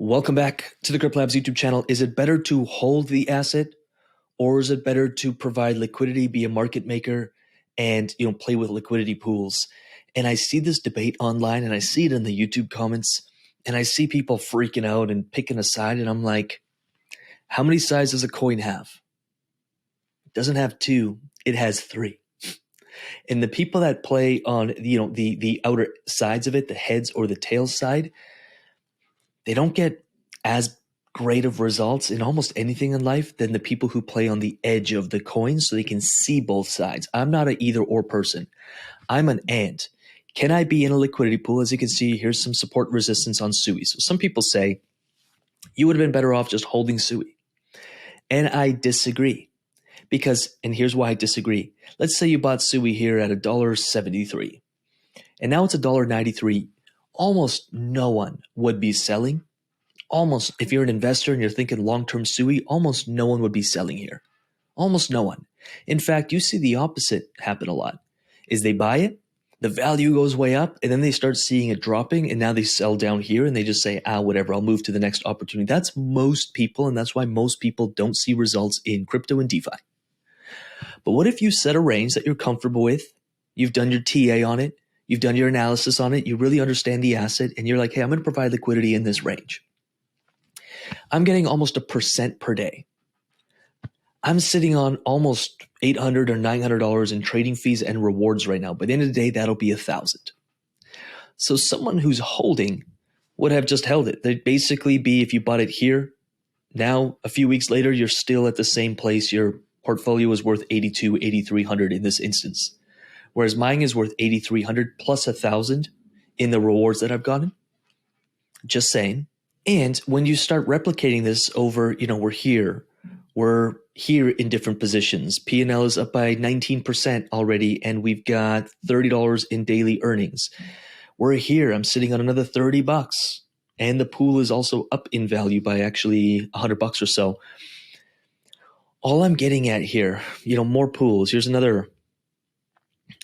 Welcome back to the CryptoLabs YouTube channel. Is it better to hold the asset, or is it better to provide liquidity, be a market maker, and play with liquidity pools? And I see this debate online, and I see it in the YouTube comments, and I see people freaking out and picking a side, and I'm like, how many sides does a coin have? It doesn't have two, it has three. And the people that play on the outer sides of it, the heads or the tails side, they don't get as great of results in almost anything in life than the people who play on the edge of the coin so they can see both sides. I'm not an either or person. I'm an and. Can I be in a liquidity pool? As you can see, here's some support resistance on SUI. So some people say you would have been better off just holding SUI. And I disagree because, and here's why I disagree. Let's say you bought SUI here at $1.73 and now it's $1.93. Almost no one would be selling. Almost, if you're an investor and you're thinking long-term SUI, almost no one would be selling here. Almost no one. In fact, you see the opposite happen a lot. Is they buy it, the value goes way up, and then they start seeing it dropping, and now they sell down here, and they just say, whatever, I'll move to the next opportunity. That's most people, and that's why most people don't see results in crypto and DeFi. But what if you set a range that you're comfortable with, you've done your TA on it, you've done your analysis on it, you really understand the asset, and you're like, hey, I'm going to provide liquidity in this range. I'm getting almost 1% per day. I'm sitting on almost $800 or $900 in trading fees and rewards right now. By the end of the day, that'll be $1,000. So someone who's holding would have just held it. They'd basically be, if you bought it here, now a few weeks later, you're still at the same place. Your portfolio is worth $8,200, $8,300 in this instance. Whereas mine is worth $8,300 plus $1,000 in the rewards that I've gotten. Just saying. And when you start replicating this over, we're here in different positions. P&L is up by 19% already, and we've got $30 in daily earnings. We're here, I'm sitting on another $30, and the pool is also up in value by actually $100 or so. All I'm getting at here, more pools. Here's another,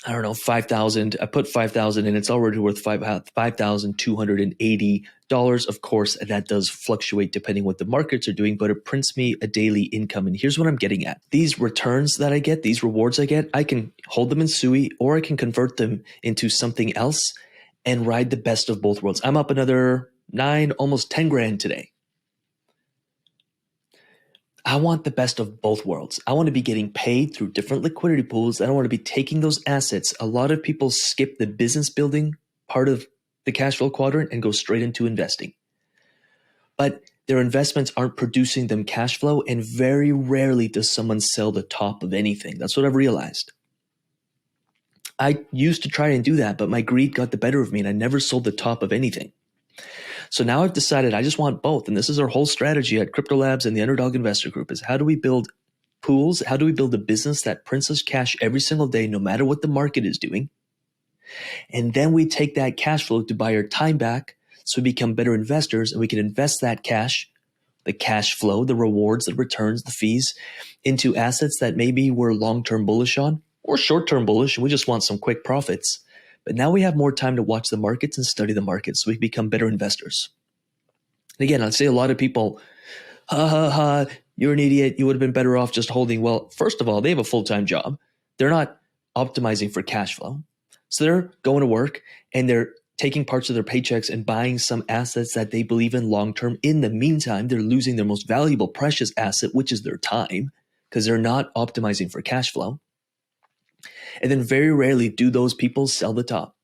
5,000. I put 5,000 and it's already worth $5,280. Of course, that does fluctuate depending what the markets are doing, but it prints me a daily income. And here's what I'm getting at. These returns that I get, these rewards I get, I can hold them in SUI or I can convert them into something else and ride the best of both worlds. I'm up another 9, almost 10 grand today. I want the best of both worlds. I want to be getting paid through different liquidity pools. I don't want to be taking those assets. A lot of people skip the business building part of the cash flow quadrant and go straight into investing. But their investments aren't producing them cash flow, and very rarely does someone sell the top of anything. That's what I've realized. I used to try and do that, but my greed got the better of me and I never sold the top of anything. So now I've decided I just want both. And this is our whole strategy at CryptoLabs and the Underdog Investor Group is how do we build pools? How do we build a business that prints us cash every single day, no matter what the market is doing? And then we take that cash flow to buy our time back so we become better investors and we can invest that cash, the cash flow, the rewards, the returns, the fees into assets that maybe we're long-term bullish on or short-term bullish and we just want some quick profits. But now we have more time to watch the markets and study the markets so we become better investors. And again, I'd say a lot of people, you're an idiot. You would have been better off just holding. Well, first of all, they have a full-time job. They're not optimizing for cash flow. So they're going to work and they're taking parts of their paychecks and buying some assets that they believe in long-term. In the meantime, they're losing their most valuable, precious asset, which is their time, because they're not optimizing for cash flow. And then very rarely do those people sell the top.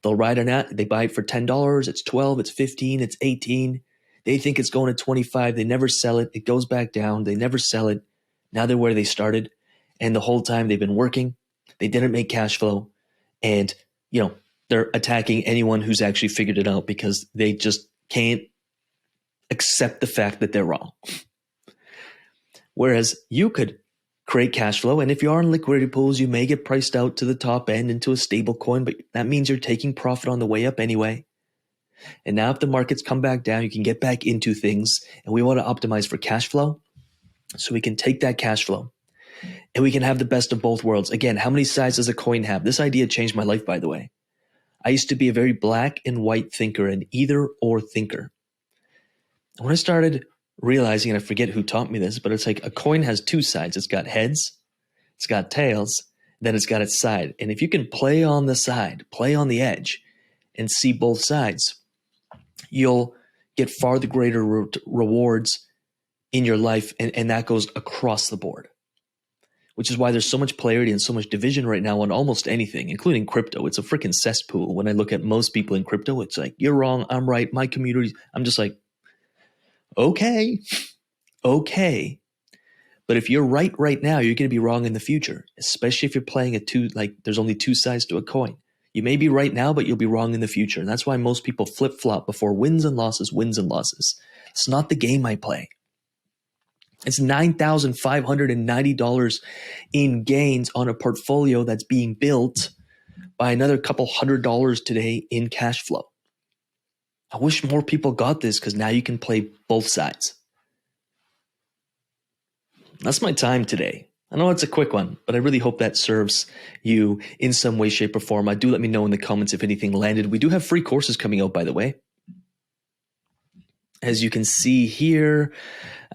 They'll ride an ad, they buy it for $10, it's $12, it's $15, it's $18. They think it's going to $25. They never sell it. It goes back down. They never sell it. Now they're where they started. And the whole time they've been working, they didn't make cash flow. And, they're attacking anyone who's actually figured it out because they just can't accept the fact that they're wrong. Whereas you could create cash flow. And if you are in liquidity pools, you may get priced out to the top end into a stable coin, but that means you're taking profit on the way up anyway. And now if the markets come back down, you can get back into things. And we want to optimize for cash flow so we can take that cash flow and we can have the best of both worlds. Again, how many sides does a coin have? This idea changed my life, by the way. I used to be a very black and white thinker, an either or thinker. When I started realizing, and I forget who taught me this, but it's like a coin has two sides. It's got heads, it's got tails, then it's got its side. And if you can play on the side, play on the edge, and see both sides, you'll get far the greater rewards in your life. And that goes across the board, which is why there's so much polarity and so much division right now on almost anything, including crypto. It's a freaking cesspool. When I look at most people in crypto, it's like, you're wrong, I'm right, my community. I'm just like, okay. But if you're right now, you're going to be wrong in the future, especially if you're playing there's only two sides to a coin. You may be right now, but you'll be wrong in the future. And that's why most people flip-flop before wins and losses. It's not the game I play. It's $9,590 in gains on a portfolio that's being built by another couple $100 today in cash flow. I wish more people got this, because now you can play both sides. That's my time today. I know it's a quick one, but I really hope that serves you in some way, shape, or form. Do let me know in the comments if anything landed. We do have free courses coming out, by the way. As you can see here,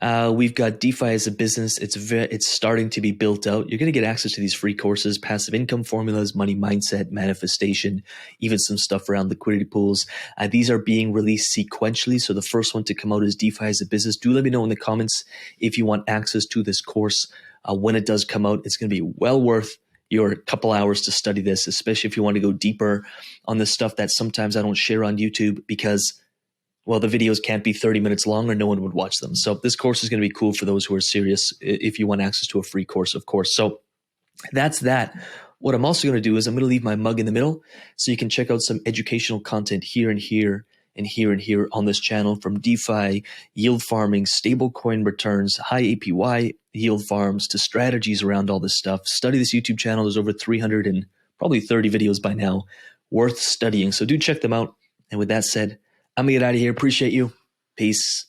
we've got DeFi as a business. It's starting to be built out. You're going to get access to these free courses, passive income formulas, money mindset, manifestation, even some stuff around liquidity pools. These are being released sequentially. So the first one to come out is DeFi as a business. Do let me know in the comments if you want access to this course. When it does come out, it's going to be well worth your couple hours to study this, especially if you want to go deeper on the stuff that sometimes I don't share on YouTube, because well, the videos can't be 30 minutes long or no one would watch them. So this course is going to be cool for those who are serious, if you want access to a free course, of course. So that's that. What I'm also going to do is I'm going to leave my mug in the middle so you can check out some educational content here and here and here and here on this channel, from DeFi, yield farming, stablecoin returns, high APY yield farms, to strategies around all this stuff. Study this YouTube channel. There's over 300 and probably 30 videos by now worth studying. So do check them out. And with that said, I'm going to get out of here. Appreciate you. Peace.